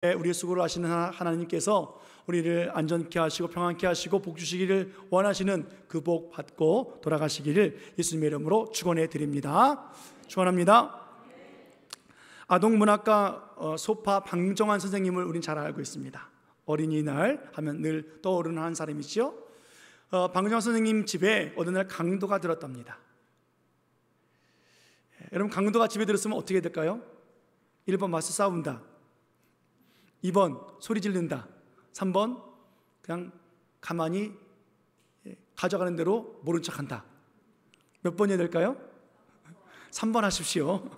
우리의 수고를 하시는 하나님께서 우리를 안전케 하시고 평안케 하시고 복 주시기를 원하시는 그 복 받고 돌아가시기를 예수님의 이름으로 축원해 드립니다. 축원합니다. 아동문학가 소파 방정환 선생님을 우린 잘 알고 있습니다. 어린이날 하면 늘 떠오르는 한 사람이죠. 방정환 선생님 집에 어느 날 강도가 들었답니다. 여러분, 강도가 집에 들었으면 어떻게 될까요? 1번 맞서 싸운다, 2번 소리 지른다, 3번 그냥 가만히 가져가는 대로 모른 척한다. 몇 번이 될까요? 3번 하십시오.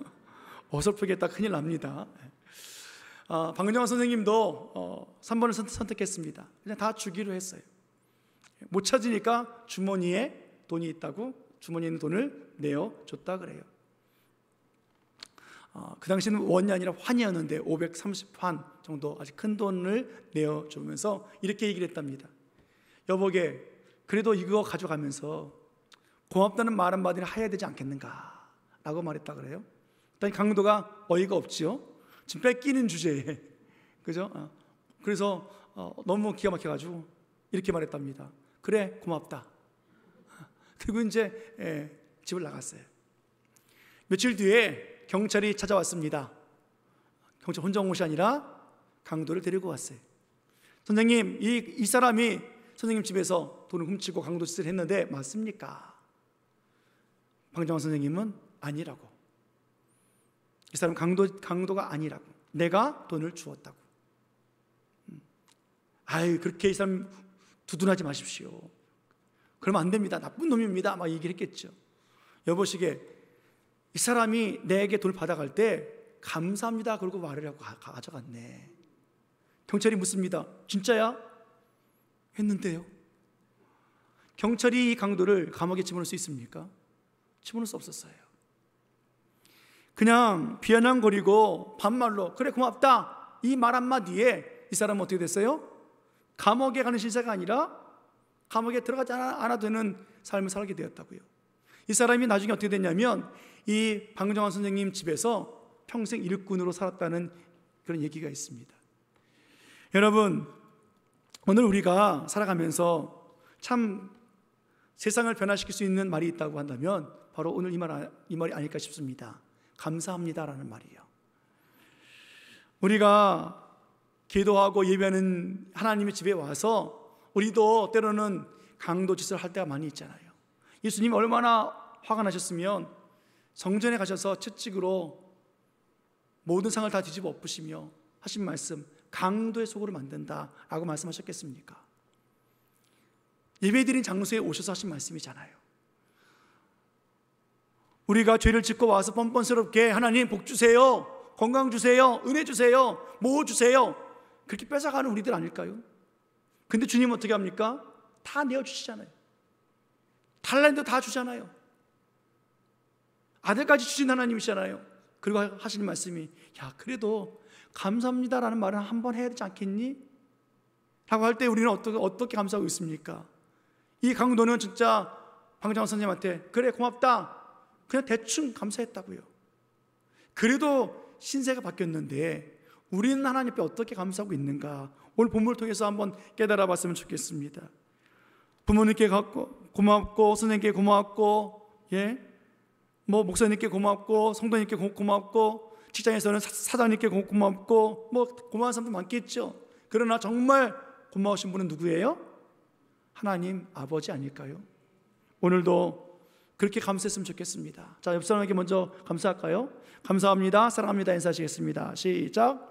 어설프게 딱 큰일 납니다. 방정환 선생님도 3번을 선택했습니다. 그냥 다 주기로 했어요. 못 찾으니까 주머니에 돈이 있다고 주머니에 있는 돈을 내어줬다 그래요. 그 당시는 원이 아니라 환이었는데 530환 정도 아주 큰 돈을 내어주면서 이렇게 얘기를 했답니다. 여보게, 그래도 이거 가져가면서 고맙다는 말 한마디를 해야 되지 않겠는가 라고 말했다 그래요. 일단 강도가 어이가 없지요. 지금 뺏기는 주제에, 그죠? 그래서 너무 기가 막혀가지고 이렇게 말했답니다. 그래, 고맙다. 그리고 이제 집을 나갔어요. 며칠 뒤에 경찰이 찾아왔습니다. 경찰 혼자 온 것이 아니라 강도를 데리고 왔어요. 선생님, 이 사람이 선생님 집에서 돈을 훔치고 강도 짓을 했는데 맞습니까? 방정환 선생님은 아니라고. 이 사람 강도가 아니라고. 내가 돈을 주었다고. 아유, 그렇게 이 사람 두둔하지 마십시오. 그러면 안 됩니다. 나쁜 놈입니다. 막 얘기를 했겠죠. 여보시게, 이 사람이 내게 돈을 받아갈 때 감사합니다 그러고 말을 하고 가져갔네. 경찰이 묻습니다. 진짜야? 했는데요. 경찰이 이 강도를 감옥에 집어넣을 수 있습니까? 집어넣을 수 없었어요. 그냥 비아냥거리고 반말로 그래 고맙다 이 말 한마디에 이 사람은 어떻게 됐어요? 감옥에 가는 신세가 아니라 감옥에 들어가지 않아도 되는 삶을 살게 되었다고요. 이 사람이 나중에 어떻게 됐냐면 이 방정환 선생님 집에서 평생 일꾼으로 살았다는 그런 얘기가 있습니다. 여러분, 오늘 우리가 살아가면서 참 세상을 변화시킬 수 있는 말이 있다고 한다면 바로 오늘 이 말이 아닐까 싶습니다. 감사합니다라는 말이에요. 우리가 기도하고 예배하는 하나님의 집에 와서 우리도 때로는 강도 짓을 할 때가 많이 있잖아요. 예수님이 얼마나 화가 나셨으면 성전에 가셔서 채찍으로 모든 상을 다 뒤집어 엎으시며 하신 말씀, 강도의 속으로 만든다라고 말씀하셨겠습니까? 예배드린 장소에 오셔서 하신 말씀이잖아요. 우리가 죄를 짓고 와서 뻔뻔스럽게 하나님 복 주세요, 건강 주세요, 은혜 주세요, 뭐 주세요, 그렇게 뺏어가는 우리들 아닐까요? 근데 주님은 어떻게 합니까? 다 내어주시잖아요. 달란트 다 주잖아요. 아들까지 주신 하나님이시잖아요. 그리고 하시는 말씀이, 야, 그래도 감사합니다라는 말은 한번 해야 되지 않겠니? 라고 할 때 우리는 어떻게 감사하고 있습니까? 이 강도는 진짜 방정환 선생님한테 그래 고맙다 그냥 대충 감사했다고요. 그래도 신세가 바뀌었는데 우리는 하나님 앞에 어떻게 감사하고 있는가? 오늘 본문을 통해서 한번 깨달아 봤으면 좋겠습니다. 부모님께 고맙고, 선생님께 고맙고, 뭐 목사님께 고맙고, 성도님께 고맙고, 직장에서는 사장님께 고맙고, 뭐 고마운 사람도 많겠죠. 그러나 정말 고마우신 분은 누구예요? 하나님 아버지 아닐까요? 오늘도 그렇게 감사했으면 좋겠습니다. 자, 옆 사람에게 먼저 감사할까요? 감사합니다, 사랑합니다 인사하시겠습니다. 시작.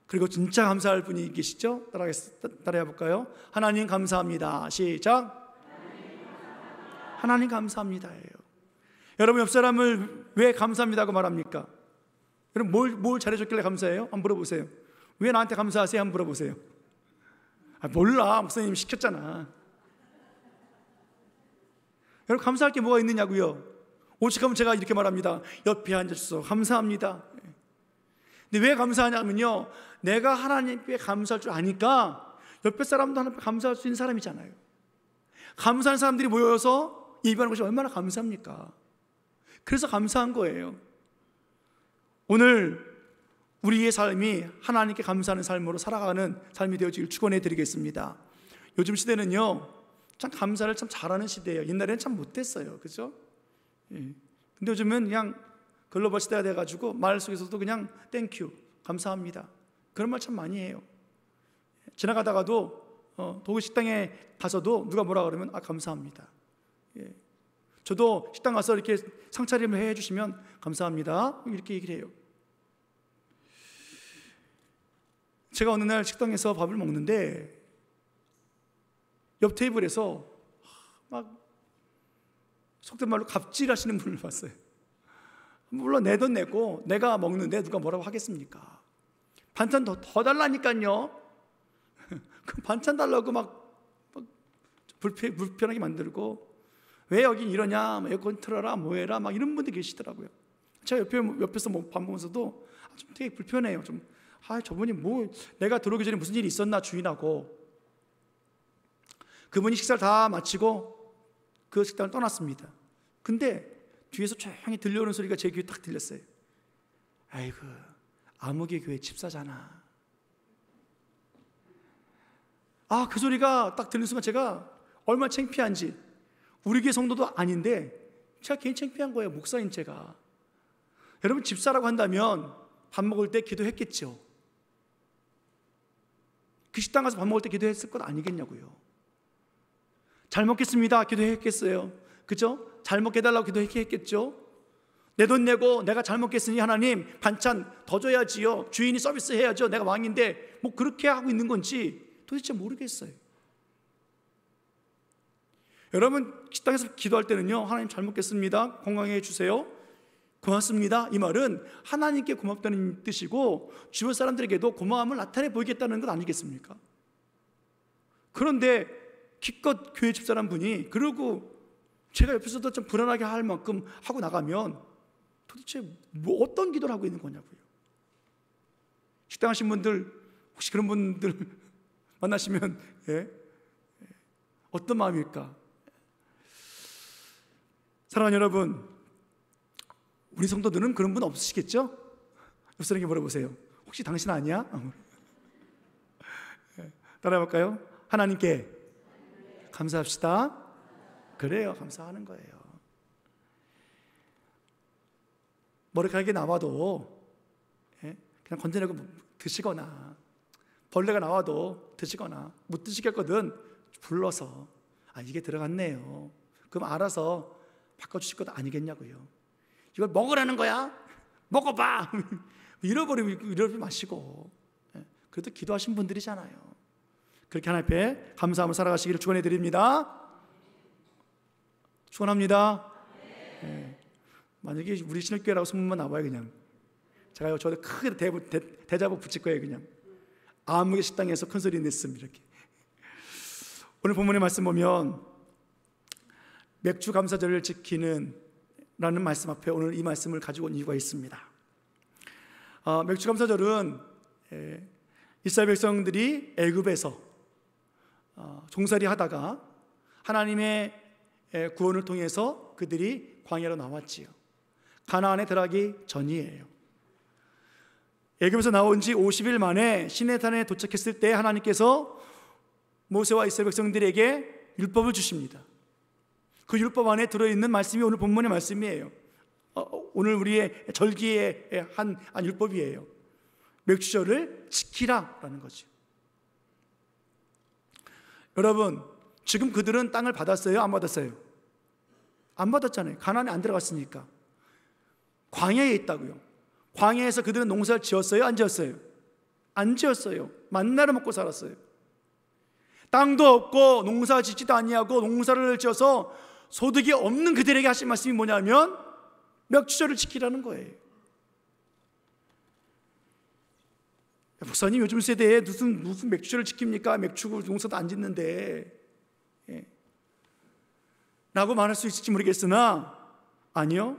그리고 진짜 감사할 분이 계시죠? 따라해 볼까요? 하나님 감사합니다. 시작. 하나님 감사합니다예요. 여러분, 옆 사람을 왜 감사합니다고 말합니까? 여러분, 뭘 잘해줬길래 감사해요? 한번 물어보세요. 왜 나한테 감사하세요? 한번 물어보세요. 몰라, 목사님 시켰잖아. 여러분, 감사할 게 뭐가 있느냐고요? 오직하면 제가 이렇게 말합니다. 옆에 앉아주셔서 감사합니다. 근데 왜 감사하냐면요, 내가 하나님께 감사할 줄 아니까 옆에 사람도 하나님께 감사할 수 있는 사람이잖아요. 감사하는 사람들이 모여서 예배하는 것이 얼마나 감사합니까? 그래서 감사한 거예요. 오늘 우리의 삶이 하나님께 감사하는 삶으로 살아가는 삶이 되어지길 축원해 드리겠습니다. 요즘 시대는요, 참 감사를 참 잘하는 시대예요. 옛날에는 참 못했어요. 그죠? 예. 근데 요즘은 그냥 글로벌 시대가 돼가지고 말 속에서도 그냥 땡큐, 감사합니다, 그런 말 참 많이 해요. 지나가다가도 도구 식당에 가서도 누가 뭐라 그러면 감사합니다. 예. 저도 식당 가서 이렇게 상차림을 해주시면 감사합니다, 이렇게 얘기를 해요. 제가 어느 날 식당에서 밥을 먹는데 옆 테이블에서 막 속된 말로 갑질하시는 분을 봤어요. 물론 내 돈 내고 내가 먹는데 누가 뭐라고 하겠습니까? 반찬 더 달라니까요. 그 반찬 달라고 막 불편하게 만들고, 왜 여긴 이러냐, 에어컨 틀어라, 뭐해라, 막 이런 분들 계시더라고요. 제가 옆에서 밥 먹으면서도 좀 되게 불편해요. 좀 저분이 뭐 내가 들어오기 전에 무슨 일이 있었나 주인하고. 그분이 식사를 다 마치고 그 식당을 떠났습니다. 근데 뒤에서 조용히 들려오는 소리가 제 귀에 딱 들렸어요. 아이고, 아무개 교회 집사잖아. 그 소리가 딱 들리는 순간 제가 얼마나 창피한지. 우리 교회 성도도 아닌데 제가 괜히 창피한 거예요. 목사인 제가. 여러분, 집사라고 한다면 밥 먹을 때 기도했겠죠. 그 식당 가서 밥 먹을 때 기도했을 것 아니겠냐고요. 잘 먹겠습니다, 기도했겠어요. 그죠? 잘 먹게 해달라고 기도했겠죠. 내 돈 내고 내가 잘 먹겠으니 하나님 반찬 더 줘야지요, 주인이 서비스 해야죠, 내가 왕인데, 뭐 그렇게 하고 있는 건지 도대체 모르겠어요. 여러분, 식당에서 기도할 때는요, 하나님 잘 먹겠습니다, 건강해 주세요, 고맙습니다, 이 말은 하나님께 고맙다는 뜻이고 주변 사람들에게도 고마움을 나타내 보이겠다는 것 아니겠습니까? 그런데 기껏 교회 집사란 분이 그러고 제가 옆에서도 좀 불안하게 할 만큼 하고 나가면 도대체 뭐 어떤 기도를 하고 있는 거냐고요. 식당 하신 분들 혹시 그런 분들 만나시면 어떤 마음일까? 사랑하는 여러분, 우리 성도들은 그런 분 없으시겠죠? 옆 사람에게 물어보세요. 혹시 당신 아니야? 따라해볼까요? 하나님께 감사합시다. 그래요, 감사하는 거예요. 머리카락이 나와도 그냥 건져내고 드시거나, 벌레가 나와도 드시거나, 못 드시겠거든 불러서 이게 들어갔네요, 그럼 알아서 바꿔주실 것 아니겠냐고요. 이걸 먹으라는 거야? 먹어봐. 잃어버리지 마시고, 그래도 기도하신 분들이잖아요. 그렇게 하나님 앞에 감사함을 살아가시기를 축원해 드립니다. 축원합니다. 만약에 우리 신학교라고 소문만 나와요, 그냥 제가 저한테 크게 대자보 붙일 거예요. 그냥 아무개 식당에서 큰 소리 냈음, 이렇게. 오늘 본문의 말씀 보면 맥주 감사절을 지키는 라는 말씀 앞에 오늘 이 말씀을 가지고 온 이유가 있습니다. 맥주 감사절은 이스라엘 백성들이 애굽에서 종살이 하다가 하나님의 구원을 통해서 그들이 광야로 나왔지요. 가나안에 들어가기 전이에요. 애굽에서 나온 지 50일 만에 시내산에 도착했을 때 하나님께서 모세와 이스라엘 백성들에게 율법을 주십니다. 그 율법 안에 들어있는 말씀이 오늘 본문의 말씀이에요. 오늘 우리의 절기의 한 율법이에요. 맥주절을 지키라라는 거죠. 여러분, 지금 그들은 땅을 받았어요? 안 받았어요? 안 받았잖아요. 가나안에 안 들어갔으니까. 광야에 있다고요. 광야에서 그들은 농사를 지었어요? 안 지었어요? 안 지었어요. 만나를 먹고 살았어요. 땅도 없고 농사 짓지도 아니하고 농사를 지어서 소득이 없는 그들에게 하신 말씀이 뭐냐면 맥주절을 지키라는 거예요. 목사님, 요즘 세대에 무슨 맥주절을 지킵니까? 맥주 농사도 안 짓는데 라고 말할 수 있을지 모르겠으나 아니요,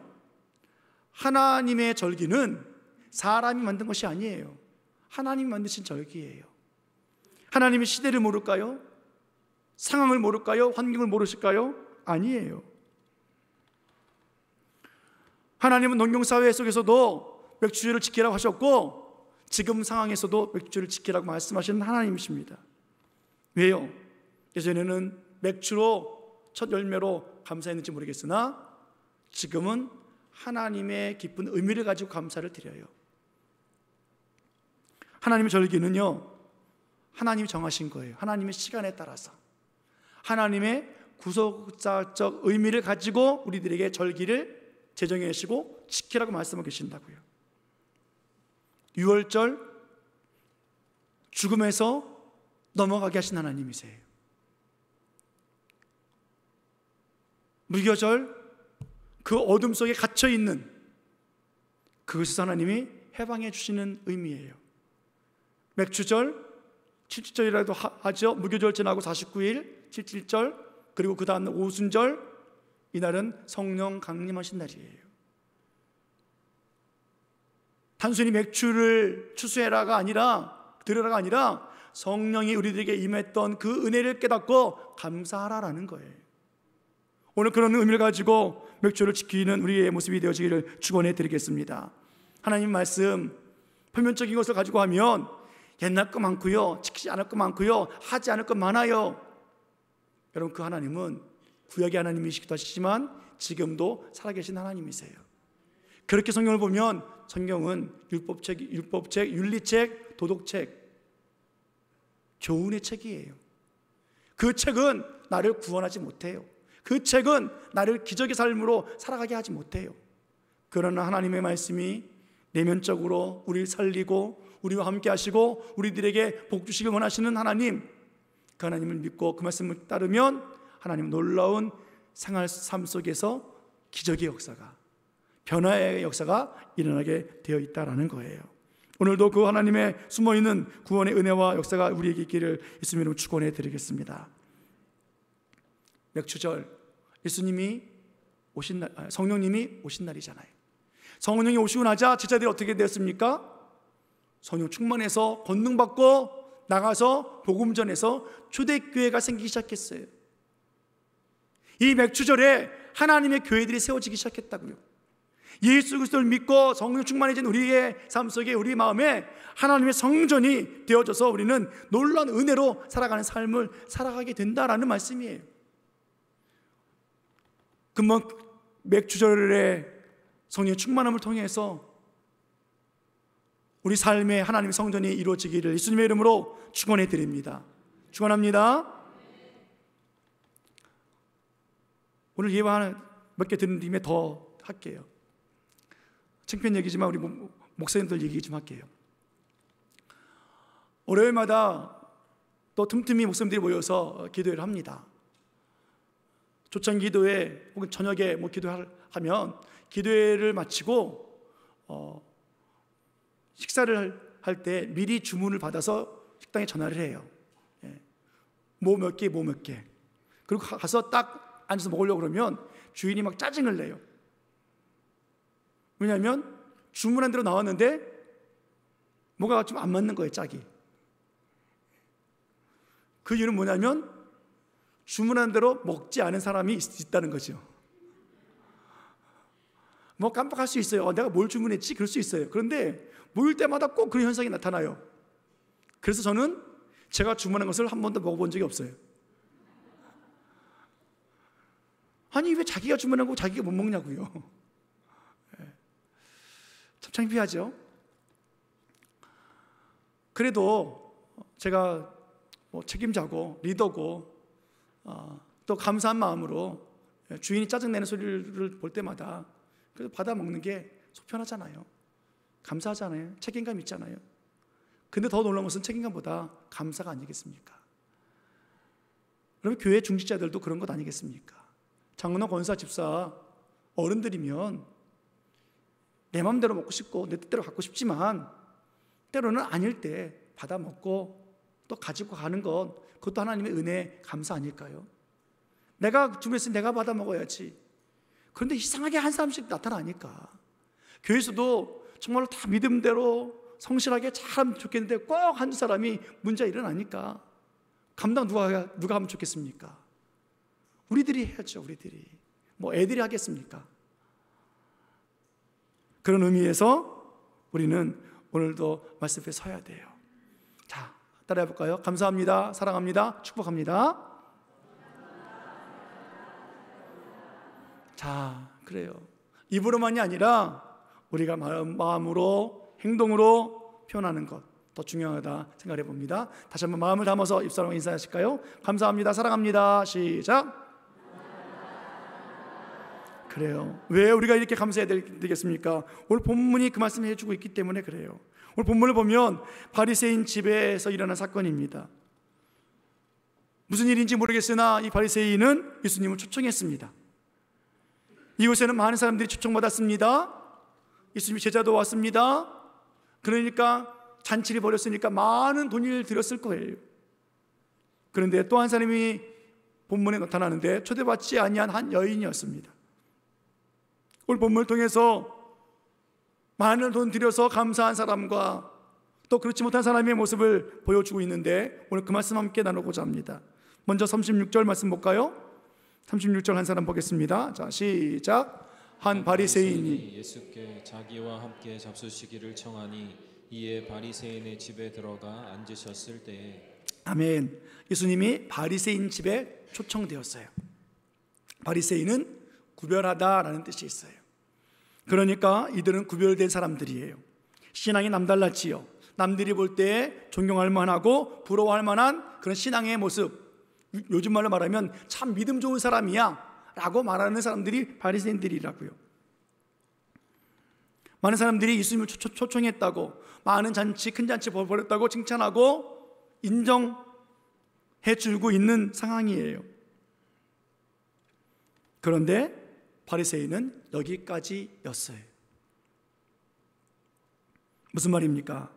하나님의 절기는 사람이 만든 것이 아니에요. 하나님이 만드신 절기예요. 하나님이 시대를 모를까요? 상황을 모를까요? 환경을 모르실까요? 아니에요. 하나님은 농경사회 속에서도 맥주주를 지키라고 하셨고 지금 상황에서도 맥주주를 지키라고 말씀하시는 하나님이십니다. 왜요? 예전에는 맥주로 첫 열매로 감사했는지 모르겠으나 지금은 하나님의 깊은 의미를 가지고 감사를 드려요. 하나님의 절기는요, 하나님이 정하신 거예요. 하나님의 시간에 따라서 하나님의 구속사적 의미를 가지고 우리들에게 절기를 제정해 주시고 지키라고 말씀하고 계신다고요. 유월절 죽음에서 넘어가게 하신 하나님이세요. 무교절 그 어둠 속에 갇혀있는 그것에서 하나님이 해방해 주시는 의미예요. 맥주절 77절이라도 하죠. 무교절 지나고 49일 77절, 그리고 그 다음 오순절, 이날은 성령 강림하신 날이에요. 단순히 맥주를 추수해라가 아니라, 드려라가 아니라 성령이 우리들에게 임했던 그 은혜를 깨닫고 감사하라라는 거예요. 오늘 그런 의미를 가지고 맥주를 지키는 우리의 모습이 되어지기를 축원해 드리겠습니다. 하나님 말씀 표면적인 것을 가지고 하면 옛날 거 많고요, 지키지 않을 거 많고요, 하지 않을 거 많아요. 여러분, 그 하나님은 구약의 하나님이시기도 하시지만 지금도 살아계신 하나님이세요. 그렇게 성경을 보면 성경은 율법책, 윤리책, 도덕책, 교훈의 책이에요. 그 책은 나를 구원하지 못해요. 그 책은 나를 기적의 삶으로 살아가게 하지 못해요. 그러나 하나님의 말씀이 내면적으로 우리를 살리고 우리와 함께 하시고 우리들에게 복 주시길 원하시는 하나님, 그 하나님을 믿고 그 말씀을 따르면 하나님 놀라운 생활 삶 속에서 기적의 역사가, 변화의 역사가 일어나게 되어 있다라는 거예요. 오늘도 그 하나님의 숨어있는 구원의 은혜와 역사가 우리에게 있기를 예수님 이름으로 축원해 드리겠습니다. 맥주절, 예수님이 오신 날, 성령님이 오신 날이잖아요. 성령이 오시고 나자 제자들이 어떻게 되었습니까? 성령 충만해서 권능받고 나가서 복음 전해서 초대교회가 생기기 시작했어요. 이 맥주절에 하나님의 교회들이 세워지기 시작했다고요. 예수 그리스도를 믿고 성령 충만해진 우리의 삶 속에, 우리 마음에 하나님의 성전이 되어져서 우리는 놀라운 은혜로 살아가는 삶을 살아가게 된다라는 말씀이에요. 그러면 맥주절에 성령의 충만함을 통해서 우리 삶에 하나님의 성전이 이루어지기를 예수님의 이름으로 축원해 드립니다. 축원합니다. 오늘 예화 몇 개 드린 뒤에 더 할게요. 창피한 얘기지만 우리 목사님들 얘기 좀 할게요. 월요일마다 또 틈틈이 목사님들이 모여서 기도회를 합니다. 초청 기도회 혹은 저녁에 기도하면 기도회를 마치고 식사를 할 때 미리 주문을 받아서 식당에 전화를 해요. 뭐 몇 개, 뭐 몇 개. 그리고 가서 딱 앉아서 먹으려고 그러면 주인이 막 짜증을 내요. 왜냐하면 주문한 대로 나왔는데 뭐가 좀 안 맞는 거예요, 짝이. 그 이유는 뭐냐면 주문한 대로 먹지 않은 사람이 있다는 거죠. 뭐 깜빡할 수 있어요. 내가 뭘 주문했지? 그럴 수 있어요. 그런데 모일 때마다 꼭 그런 현상이 나타나요. 그래서 저는 제가 주문한 것을 한 번도 먹어본 적이 없어요. 아니, 왜 자기가 주문한 거 자기가 못 먹냐고요. 참 창피하죠. 그래도 제가 책임자고 리더고 또 감사한 마음으로 주인이 짜증내는 소리를 볼 때마다 그래도 받아 먹는 게 속편하잖아요. 감사하잖아요. 책임감 있잖아요. 근데 더 놀라운 것은 책임감보다 감사가 아니겠습니까? 그러면 교회 중직자들도 그런 것 아니겠습니까? 장로나 권사, 집사, 어른들이면 내 마음대로 먹고 싶고 내 뜻대로 갖고 싶지만 때로는 아닐 때 받아 먹고 또 가지고 가는 건 그것도 하나님의 은혜, 감사 아닐까요? 내가 주문했으니 내가 받아 먹어야지. 그런데 이상하게 한 사람씩 나타나니까 교회에서도 정말로 다 믿음대로 성실하게 잘하면 좋겠는데 꼭 한두 사람이 문제가 일어나니까 감당 누가 하면 좋겠습니까? 우리들이 해야죠. 우리들이. 뭐 애들이 하겠습니까? 그런 의미에서 우리는 오늘도 말씀 앞에 서야 돼요. 자, 따라해 볼까요? 감사합니다, 사랑합니다, 축복합니다. 자, 그래요. 입으로만이 아니라 우리가 마음으로, 행동으로 표현하는 것 더 중요하다 생각해 봅니다. 다시 한번 마음을 담아서 입사람 인사하실까요? 감사합니다, 사랑합니다. 시작. 그래요. 왜 우리가 이렇게 감사해야 되겠습니까? 오늘 본문이 그 말씀을 해주고 있기 때문에 그래요. 오늘 본문을 보면 바리새인 집에서 일어난 사건입니다. 무슨 일인지 모르겠으나 이 바리새인은 예수님을 초청했습니다. 이곳에는 많은 사람들이 초청받았습니다. 예수님 제자도 왔습니다. 그러니까 잔치를 벌였으니까 많은 돈을 들였을 거예요. 그런데 또 한 사람이 본문에 나타나는데 초대받지 아니한 한 여인이었습니다. 오늘 본문을 통해서 많은 돈 들여서 감사한 사람과 또 그렇지 못한 사람의 모습을 보여주고 있는데 오늘 그 말씀 함께 나누고자 합니다. 먼저 36절 말씀 볼까요? 36절 한 사람 보겠습니다. 자, 시작. 한 바리새인이 예수께 자기와 함께 잡수시기를 청하니 이에 바리새인의 집에 들어가 앉으셨을 때에 아멘. 예수님이 바리새인 집에 초청되었어요. 바리새인은 구별하다라는 뜻이 있어요. 그러니까 이들은 구별된 사람들이에요. 신앙이 남달랐지요. 남들이 볼 때 존경할 만하고 부러워할 만한 그런 신앙의 모습, 요즘 말로 말하면 참 믿음 좋은 사람이야 라고 말하는 사람들이 바리새인들이라고요. 많은 사람들이 예수님을 초청했다고, 많은 잔치, 큰 잔치 벌였다고 칭찬하고 인정해 주고 있는 상황이에요. 그런데 바리새인은 여기까지였어요. 무슨 말입니까?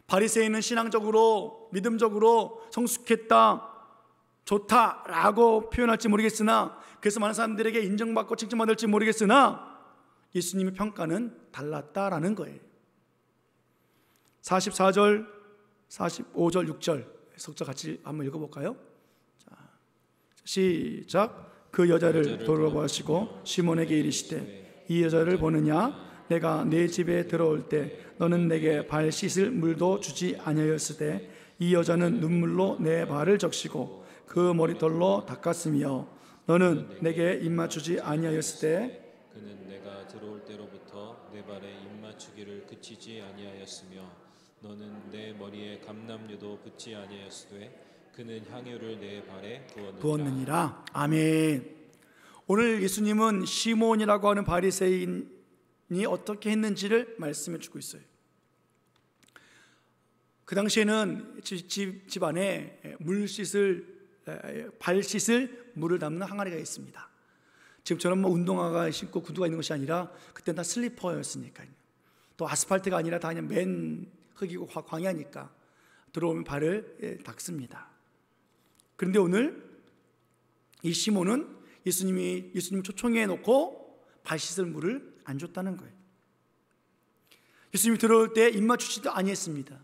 바리새인은 신앙적으로, 믿음적으로 성숙했다, 좋다라고 표현할지 모르겠으나, 그래서 많은 사람들에게 인정받고 칭찬받을지 모르겠으나 예수님의 평가는 달랐다라는 거예요. 44절, 45절, 6절 석자 같이 한번 읽어볼까요? 자, 시작. 그 여자를 돌아보시고 시몬에게 이르시되 이 여자를 보느냐? 내가 내 집에 들어올 때 너는 내게 발 씻을 물도 주지 아니하였으되 이 여자는 눈물로 내 발을 적시고 그 머리털로 닦았으며 너는 내게 입맞추지 아니하였으되 그는 내가 들어올 때로부터 내 발에 입맞추기를 그치지 아니하였으며 너는 내 머리에 감람류도 붓지 아니하였으되 그는 향유를 내 발에 부었느니라. 아멘. 오늘 예수님은 시몬이라고 하는 바리새인이 어떻게 했는지를 말씀해 주고 있어요. 그 당시에는 집 안에 발 씻을 물을 담는 항아리가 있습니다. 지금처럼 뭐 운동화가 신고 구두가 있는 것이 아니라 그때는 다 슬리퍼였으니까요. 또 아스팔트가 아니라 다 그냥 맨 흙이고 광야니까 들어오면 발을 닦습니다. 그런데 오늘 이 시몬은 예수님 초청해 놓고 발 씻을 물을 안 줬다는 거예요. 예수님이 들어올 때 입맞추지도 아니했습니다.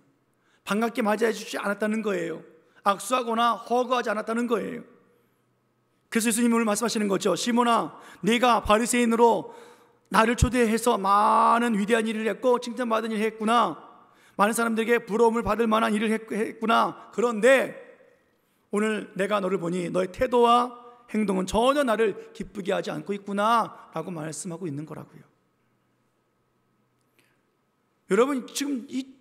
반갑게 맞이해 주지 않았다는 거예요. 악수하거나 허거하지 않았다는 거예요. 그래서 예수님이 오늘 말씀하시는 거죠. 시몬아, 네가 바리새인으로 나를 초대해서 많은 위대한 일을 했고 칭찬받은 일을 했구나. 많은 사람들에게 부러움을 받을 만한 일을 했구나. 그런데 오늘 내가 너를 보니 너의 태도와 행동은 전혀 나를 기쁘게 하지 않고 있구나 라고 말씀하고 있는 거라고요. 여러분, 지금 이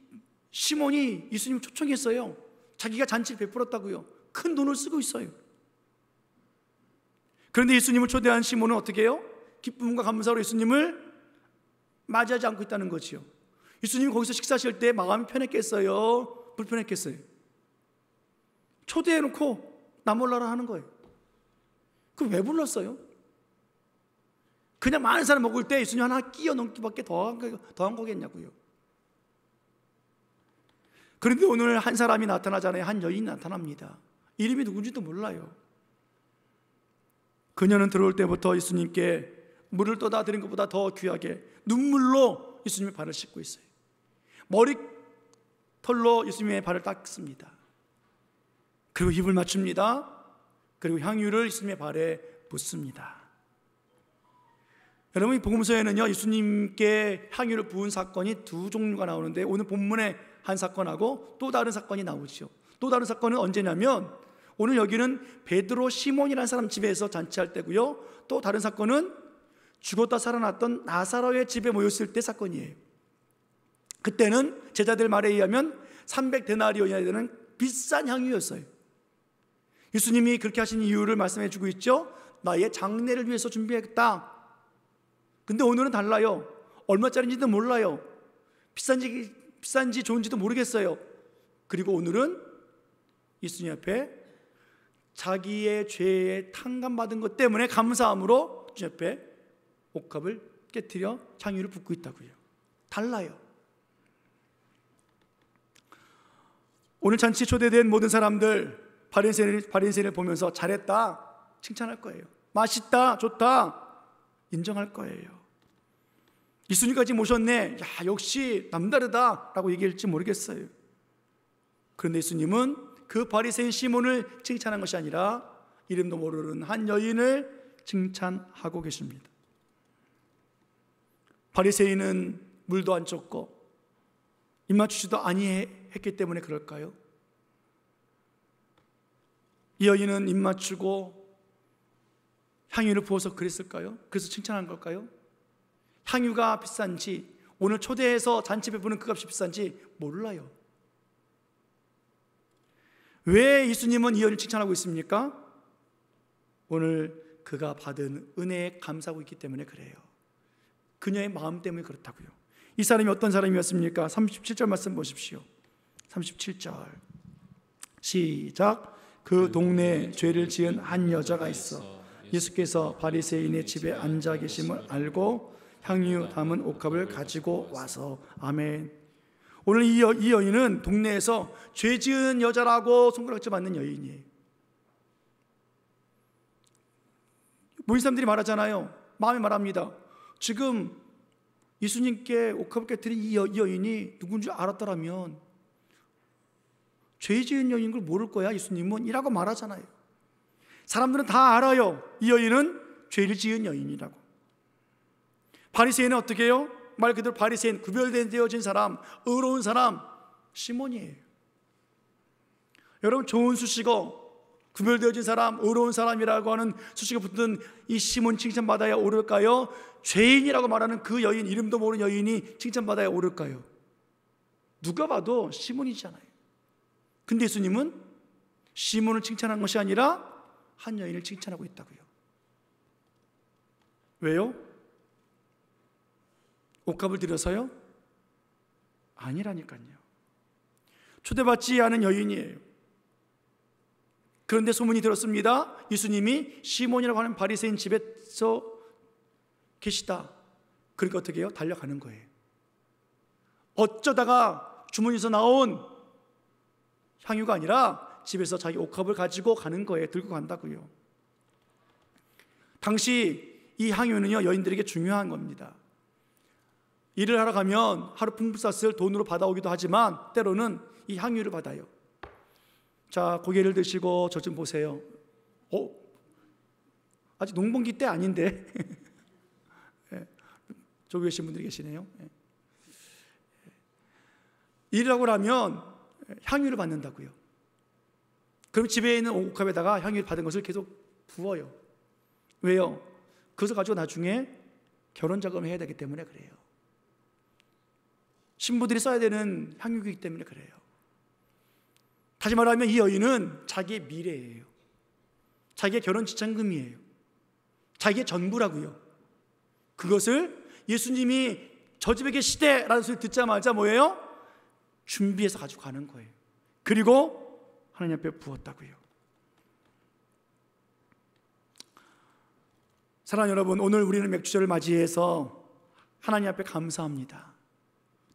시몬이 예수님을 초청했어요. 자기가 잔치를 베풀었다고요. 큰 돈을 쓰고 있어요. 그런데 예수님을 초대한 시몬은 어떻게 해요? 기쁨과 감사로 예수님을 맞이하지 않고 있다는 거지요. 예수님이 거기서 식사하실 때 마음이 편했겠어요? 불편했겠어요? 초대해놓고 나 몰라라 하는 거예요. 그럼 왜 불렀어요? 그냥 많은 사람 먹을 때 예수님 하나 끼어 넣기밖에 더한 거겠냐고요. 그런데 오늘 한 사람이 나타나잖아요. 한 여인이 나타납니다. 이름이 누군지도 몰라요. 그녀는 들어올 때부터 예수님께 물을 떠다 드린 것보다 더 귀하게 눈물로 예수님의 발을 씻고 있어요. 머리털로 예수님의 발을 닦습니다. 그리고 입을 맞춥니다. 그리고 향유를 예수님의 발에 붓습니다. 여러분, 이 복음서에는요, 예수님께 향유를 부은 사건이 두 종류가 나오는데, 오늘 본문에 한 사건하고 또 다른 사건이 나오죠. 또 다른 사건은 언제냐면, 오늘 여기는 베드로 시몬이라는 사람 집에서 잔치할 때고요, 또 다른 사건은 죽었다 살아났던 나사로의 집에 모였을 때 사건이에요. 그때는 제자들 말에 의하면 300데나리온이나 되는 비싼 향유였어요. 예수님이 그렇게 하신 이유를 말씀해 주고 있죠. 나의 장례를 위해서 준비했다. 근데 오늘은 달라요. 얼마짜리인지도 몰라요. 비싼지 좋은지도 모르겠어요. 그리고 오늘은 예수님 앞에 자기의 죄에 탕감받은 것 때문에 감사함으로 주님 앞에 옥합을 깨트려 향유를 붓고 있다고요. 달라요. 오늘 잔치에 초대된 모든 사람들 바리새인을 보면서 잘했다 칭찬할 거예요. 맛있다, 좋다 인정할 거예요. 예수님까지 모셨네, 야 역시 남다르다 라고 얘기할지 모르겠어요. 그런데 예수님은 그 바리새인 시몬을 칭찬한 것이 아니라 이름도 모르는 한 여인을 칭찬하고 계십니다. 바리새인은 물도 안 줬고 입맞추지도 아니했기 때문에 그럴까요? 이 여인은 입맞추고 향유를 부어서 그랬을까요? 그래서 칭찬한 걸까요? 향유가 비싼지, 오늘 초대해서 잔치 베푸는 그 값이 비싼지 몰라요. 왜 예수님은 이 여인을 칭찬하고 있습니까? 오늘 그가 받은 은혜에 감사하고 있기 때문에 그래요. 그녀의 마음 때문에 그렇다고요. 이 사람이 어떤 사람이었습니까? 37절 말씀 보십시오. 37절 시작. 그 동네에 죄를 지은 한 여자가 있어 예수께서 바리새인의 집에 앉아 계심을 알고 향유 담은 옥합을 가지고 와서. 아멘. 오늘 이 여인은 동네에서 죄 지은 여자라고 손가락질 받는 여인이에요. 모인 사람들이 말하잖아요. 마음이 말합니다. 지금 예수님께 옥합을 깨뜨린 이 여인이 누군지 알았더라면 죄 지은 여인인 걸 모를 거야 예수님은 이라고 말하잖아요. 사람들은 다 알아요. 이 여인은 죄를 지은 여인이라고. 바리새인은 어떻게 해요? 말 그대로 바리새인, 구별되어진 사람, 의로운 사람, 시몬이에요. 여러분, 좋은 수식어, 구별되어진 사람, 의로운 사람이라고 하는 수식어 붙은 이 시몬 칭찬받아야 오를까요? 죄인이라고 말하는 그 여인, 이름도 모르는 여인이 칭찬받아야 오를까요? 누가 봐도 시몬이잖아요. 근데 예수님은 시몬을 칭찬한 것이 아니라 한 여인을 칭찬하고 있다고요. 왜요? 옥합을 들여서요? 아니라니까요. 초대받지 않은 여인이에요. 그런데 소문이 들었습니다. 예수님이 시몬이라고 하는 바리새인 집에서 계시다. 그러니까 어떻게 해요? 달려가는 거예요. 어쩌다가 주머니에서 나온 향유가 아니라 집에서 자기 옥합을 가지고 가는 거예요. 들고 간다고요. 당시 이 향유는요, 여인들에게 중요한 겁니다. 일을 하러 가면 하루 품삯을 돈으로 받아오기도 하지만 때로는 이 향유를 받아요. 자, 고개를 드시고 저 좀 보세요. 아직 농번기 때 아닌데 네, 저기 계신 분들이 계시네요. 네. 일을 하고 나면 향유를 받는다고요. 그럼 집에 있는 옥합에다가 향유를 받은 것을 계속 부어요. 왜요? 그것을 가지고 나중에 결혼 자금을 해야 되기 때문에 그래요. 신부들이 써야 되는 향유이기 때문에 그래요. 다시 말하면 이 여인은 자기의 미래예요. 자기의 결혼 지참금이에요. 자기의 전부라고요. 그것을 예수님이 저 집에 계시대라는 소리 듣자마자 뭐예요? 준비해서 가지고 가는 거예요. 그리고 하나님 앞에 부었다고요. 사랑하는 여러분, 오늘 우리는 맥주절을 맞이해서 하나님 앞에 감사합니다.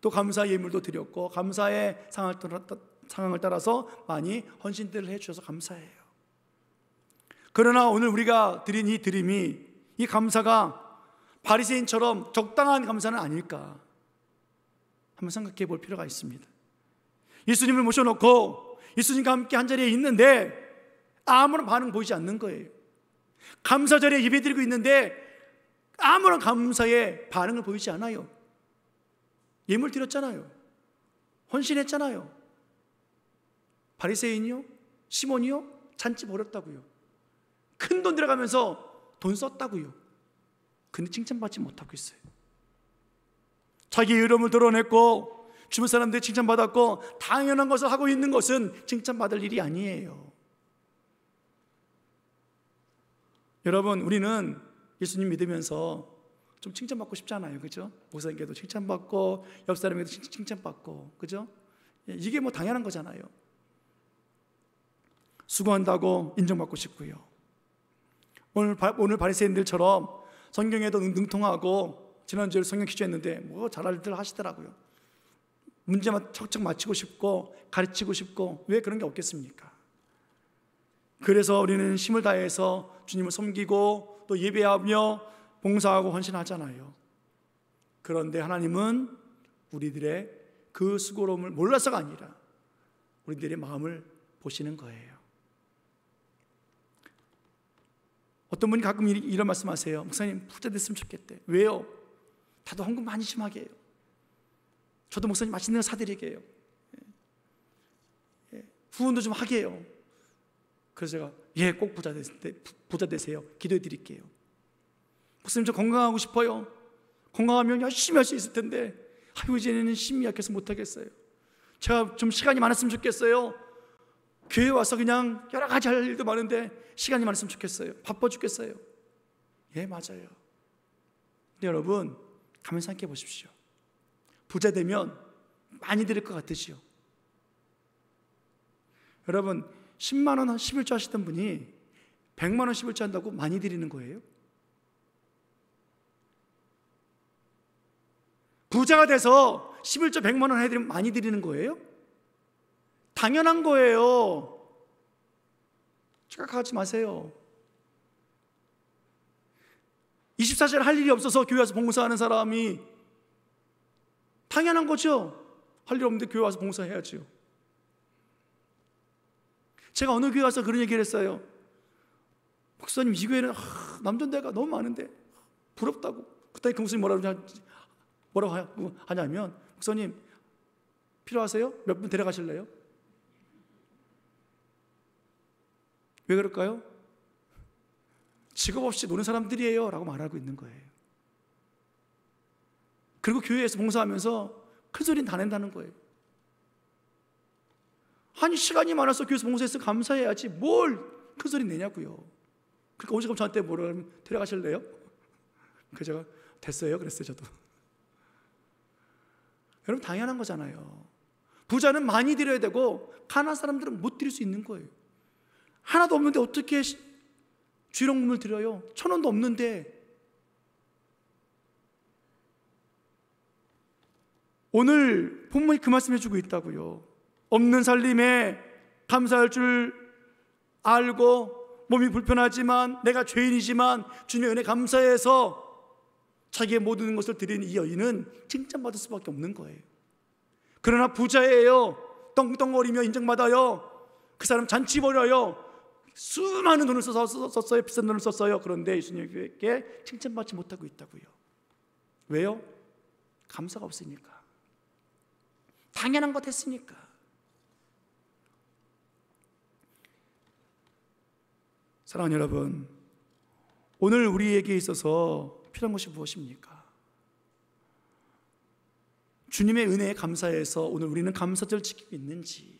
또 감사의 예물도 드렸고 감사의 상황을 따라서 많이 헌신들을 해주셔서 감사해요. 그러나 오늘 우리가 드린 이 드림이, 이 감사가 바리새인처럼 적당한 감사는 아닐까 한번 생각해 볼 필요가 있습니다. 예수님을 모셔놓고 예수님과 함께 한자리에 있는데 아무런 반응 보이지 않는 거예요. 감사절에 예배드리고 있는데 아무런 감사의 반응을 보이지 않아요. 예물 드렸잖아요. 헌신했잖아요. 바리새인이요? 시몬이요? 잔치 벌였다고요. 큰 돈 들어가면서 돈 썼다고요. 근데 칭찬받지 못하고 있어요. 자기 이름을 드러냈고 주변 사람들이 칭찬받았고 당연한 것을 하고 있는 것은 칭찬받을 일이 아니에요. 여러분, 우리는 예수님 믿으면서 좀 칭찬받고 싶잖아요. 그죠? 목사님께도 칭찬받고 옆 사람에게도 칭찬받고, 그죠? 이게 뭐 당연한 거잖아요. 수고한다고 인정받고 싶고요. 오늘 바리새인들처럼 성경에도 능통하고, 지난주에 성경 퀴즈했는데 뭐 잘알들 하시더라고요. 문제만 척척 맞히고 싶고 가르치고 싶고, 왜 그런 게 없겠습니까? 그래서 우리는 힘을 다해서 주님을 섬기고 또 예배하며 봉사하고 헌신하잖아요. 그런데 하나님은 우리들의 그 수고로움을 몰라서가 아니라 우리들의 마음을 보시는 거예요. 어떤 분이 가끔 이런 말씀하세요. 목사님, 부자 됐으면 좋겠대. 왜요? 다들 헌금 많이 좀 하게 해요. 저도 목사님 맛있는 거 사드리게 해요. 후원도 좀 하게 해요. 그래서 제가 꼭 부자 되세요. 기도해 드릴게요. 목사님, 저 건강하고 싶어요. 건강하면 열심히 할 수 있을 텐데 이제는 힘이 약해서 못하겠어요. 제가 좀 시간이 많았으면 좋겠어요. 교회 와서 그냥 여러 가지 할 일도 많은데 시간이 많았으면 좋겠어요. 바빠 죽겠어요. 예, 맞아요. 근데 여러분, 가만히 생각해 보십시오. 부자 되면 많이 드릴 것 같으시요? 여러분, 10만 원 11조 하시던 분이 100만 원 11조 한다고 많이 드리는 거예요? 부자가 돼서 11조 100만 원 해드리면 많이 드리는 거예요? 당연한 거예요. 착각하지 마세요. 24시간 할 일이 없어서 교회 와서 봉사하는 사람이 당연한 거죠. 할 일 없는데 교회 와서 봉사해야죠. 제가 어느 교회 와서 그런 얘기를 했어요. 목사님, 이 교회는 남존대가 너무 많은데 부럽다고. 그때 그 목사님 뭐라고 하냐면, 목사님 필요하세요? 몇 분 데려가실래요? 왜 그럴까요? 직업 없이 노는 사람들이에요 라고 말하고 있는 거예요. 그리고 교회에서 봉사하면서 큰 소리는 다 낸다는 거예요. 아니, 시간이 많아서 교회에서 봉사해서 감사해야지 뭘 큰 소리 내냐고요. 그러니까 오죽하면 저한테 뭐라 하면 데려가실래요? 그래서 제가 됐어요 그랬어요. 저도. 여러분, 당연한 거잖아요. 부자는 많이 드려야 되고 가난한 사람들은 못 드릴 수 있는 거예요. 하나도 없는데 어떻게 주일헌금을 드려요? 1,000원도 없는데. 오늘 본문이 그 말씀 해주고 있다고요. 없는 살림에 감사할 줄 알고 몸이 불편하지만, 내가 죄인이지만 주님의 은혜 감사해서 자기의 모든 것을 드리는 이 여인은 칭찬받을 수밖에 없는 거예요. 그러나 부자예요. 떵떵거리며 인정받아요. 그 사람 잔치 벌여요. 수많은 돈을 썼어요. 비싼 돈을 썼어요. 그런데 예수님께 칭찬받지 못하고 있다고요. 왜요? 감사가 없으니까. 당연한 것 했으니까. 사랑하는 여러분, 오늘 우리에게 있어서 필요한 것이 무엇입니까? 주님의 은혜에 감사해서 오늘 우리는 감사절을 지키고 있는지,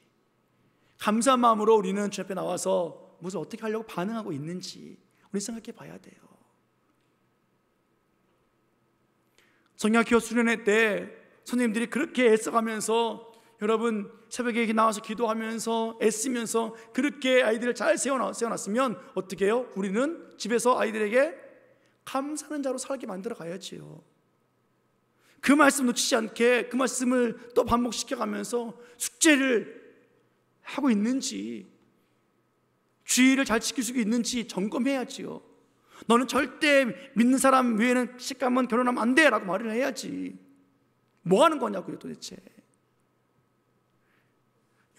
감사한 마음으로 우리는 주 앞에 나와서 무엇을 어떻게 하려고 반응하고 있는지 우리 생각해 봐야 돼요. 성약교 수련회 때 선생님들이 그렇게 애써가면서, 여러분 새벽에 나와서 기도하면서 애쓰면서 그렇게 아이들을 잘 세워놨으면 어떻게 해요? 우리는 집에서 아이들에게 감사하는 자로 살게 만들어 가야지요. 그 말씀 놓치지 않게 그 말씀을 또 반복시켜가면서 숙제를 하고 있는지, 주의를 잘 지킬 수 있는지 점검해야지요. 너는 절대 믿는 사람 외에는 시집가면 결혼하면 안 돼 라고 말을 해야지. 뭐 하는 거냐고요 도대체.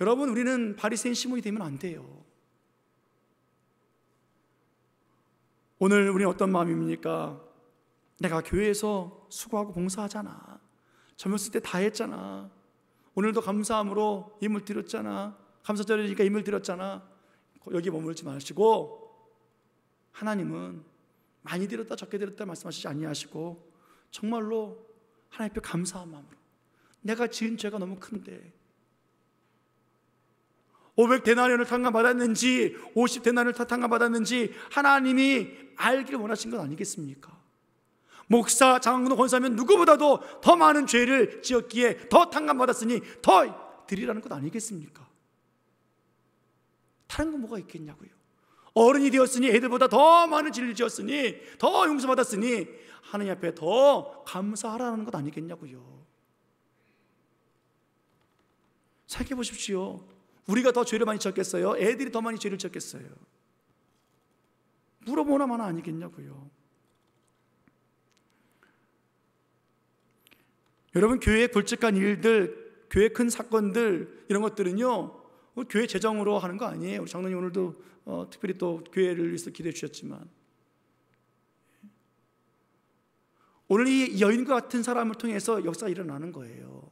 여러분, 우리는 바리새인 시몬이 되면 안 돼요. 오늘 우리는 어떤 마음입니까? 내가 교회에서 수고하고 봉사하잖아. 젊었을 때 다 했잖아. 오늘도 감사함으로 임을 드렸잖아. 감사절이니까 임을 드렸잖아. 여기 머물지 마시고 하나님은 많이 드렸다 적게 드렸다 말씀하시지 아니하시고 정말로 하나님 앞에 감사한 마음으로 내가 지은 죄가 너무 큰데 500데나리온을 탕감받았는지 50데나리온을 탕감받았는지 하나님이 알기를 원하신 건 아니겠습니까? 목사, 장로도 권사면 누구보다도 더 많은 죄를 지었기에 더 탕감받았으니 더 드리라는 것 아니겠습니까? 다른 건 뭐가 있겠냐고요. 어른이 되었으니 애들보다 더 많은 죄를 지었으니 더 용서받았으니 하나님 앞에 더 감사하라는 것 아니겠냐고요. 생각해 보십시오. 우리가 더 죄를 많이 지었겠어요? 애들이 더 많이 죄를 지었겠어요? 물어보나 마나 아니겠냐고요. 여러분, 교회의 굵직한 일들, 교회 큰 사건들 이런 것들은요 교회 재정으로 하는 거 아니에요. 우리 장로님 오늘도 특별히 또 교회를 위해서 기도해 주셨지만 오늘 이 여인과 같은 사람을 통해서 역사가 일어나는 거예요.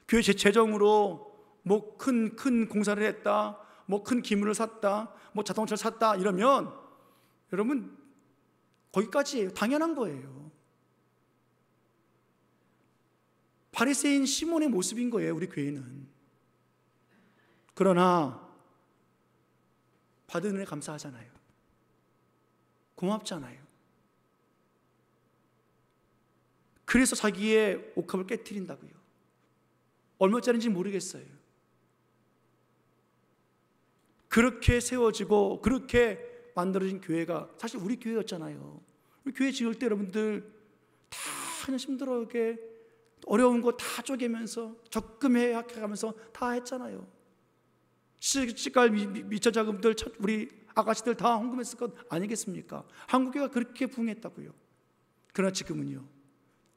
교회 재정으로 뭐 큰 공사를 했다, 뭐 큰 기물을 샀다, 뭐 자동차를 샀다 이러면 여러분 거기까지예요. 당연한 거예요. 바리새인 시몬의 모습인 거예요. 우리 교회는. 그러나 받은 은혜 감사하잖아요. 고맙잖아요. 그래서 자기의 옥합을 깨트린다고요. 얼마짜리인지 모르겠어요. 그렇게 세워지고 그렇게 만들어진 교회가 사실 우리 교회였잖아요. 우리 교회 지을 때 여러분들 다 그냥 힘들어하게 어려운 거 다 쪼개면서 적금해 가면서 다 했잖아요. 시갈 미처 자금들 우리 아가씨들 다 헌금했을 것 아니겠습니까? 한국교회가 그렇게 부흥했다고요. 그러나 지금은요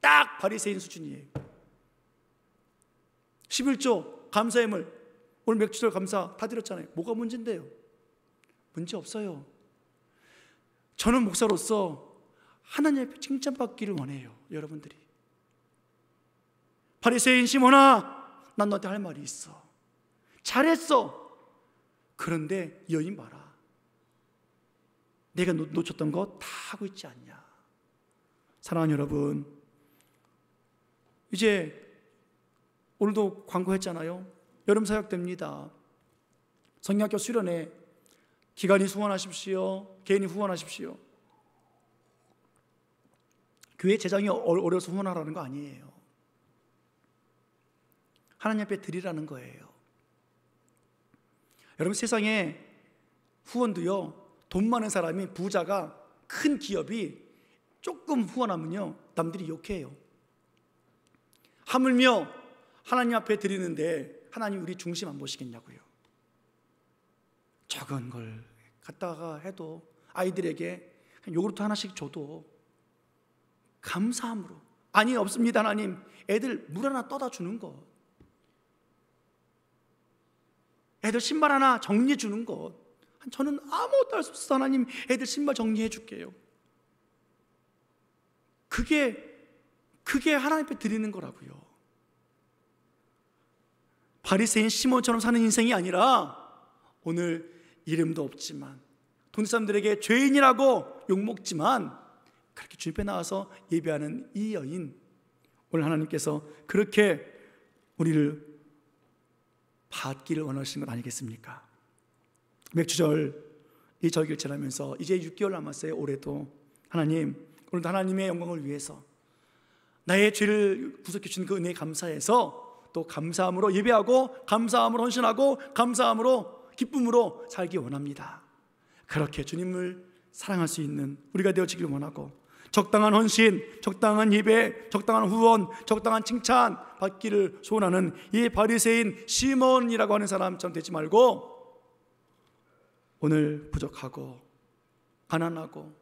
딱 바리새인 수준이에요. 11조 감사예물 오늘 맥주절 감사 다 드렸잖아요. 뭐가 문제인데요? 문제 없어요. 저는 목사로서 하나님 앞에 칭찬받기를 원해요. 여러분들이 바리새인 시몬아, 난 너한테 할 말이 있어. 잘했어. 그런데 여인 봐라. 내가 놓쳤던 거 다 하고 있지 않냐. 사랑하는 여러분, 이제 오늘도 광고했잖아요. 여름 사역됩니다. 성경학교 수련회 기관이 후원하십시오. 개인이 후원하십시오. 교회 재정이 어려서 후원하라는 거 아니에요. 하나님 앞에 드리라는 거예요. 여러분, 세상에 후원도요 돈 많은 사람이 부자가 큰 기업이 조금 후원하면요 남들이 욕해요. 하물며 하나님 앞에 드리는데 하나님 우리 중심 안 보시겠냐고요. 적은 걸 갖다가 해도 아이들에게 요구르트 하나씩 줘도 감사함으로, 아니 없습니다 하나님, 애들 물 하나 떠다 주는 것, 애들 신발 하나 정리해 주는 것, 저는 아무것도 할 수 없어서 하나님 애들 신발 정리해 줄게요. 그게 하나님 앞에 드리는 거라고요. 바리새인 시몬처럼 사는 인생이 아니라 오늘 이름도 없지만 돈 사람들에게 죄인이라고 욕먹지만 그렇게 주님 앞에 나와서 예배하는 이 여인, 오늘 하나님께서 그렇게 우리를 받기를 원하시는 것 아니겠습니까? 맥주절 이 절기를 지나면서 이제 6개월 남았어요. 올해도 하나님, 오늘도 하나님의 영광을 위해서 나의 죄를 구속해 주신 그 은혜에 감사해서 또 감사함으로 예배하고 감사함으로 헌신하고 감사함으로 기쁨으로 살기 원합니다. 그렇게 주님을 사랑할 수 있는 우리가 되어지길 원하고 적당한 헌신, 적당한 예배, 적당한 후원, 적당한 칭찬 받기를 소원하는 이 바리새인 시몬이라고 하는 사람처럼 되지 말고 오늘 부족하고 가난하고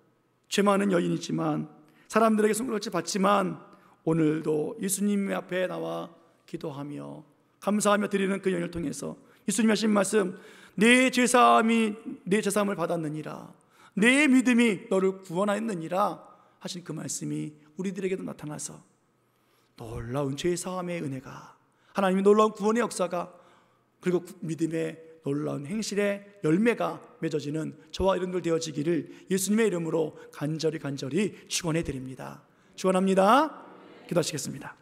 죄 많은 여인이지만 사람들에게 손가락질 받지만 오늘도 예수님 앞에 나와 기도하며 감사하며 드리는 그 여인을 통해서 예수님이 하신 말씀, 내 죄사함을 받았느니라, 내 믿음이 너를 구원하였느니라 하신 그 말씀이 우리들에게도 나타나서 놀라운 죄 사함의 은혜가, 하나님의 놀라운 구원의 역사가, 그리고 믿음의 놀라운 행실의 열매가 맺어지는 저와 여러분들 되어지기를 예수님의 이름으로 간절히 축원해 드립니다. 축원합니다. 기도하시겠습니다.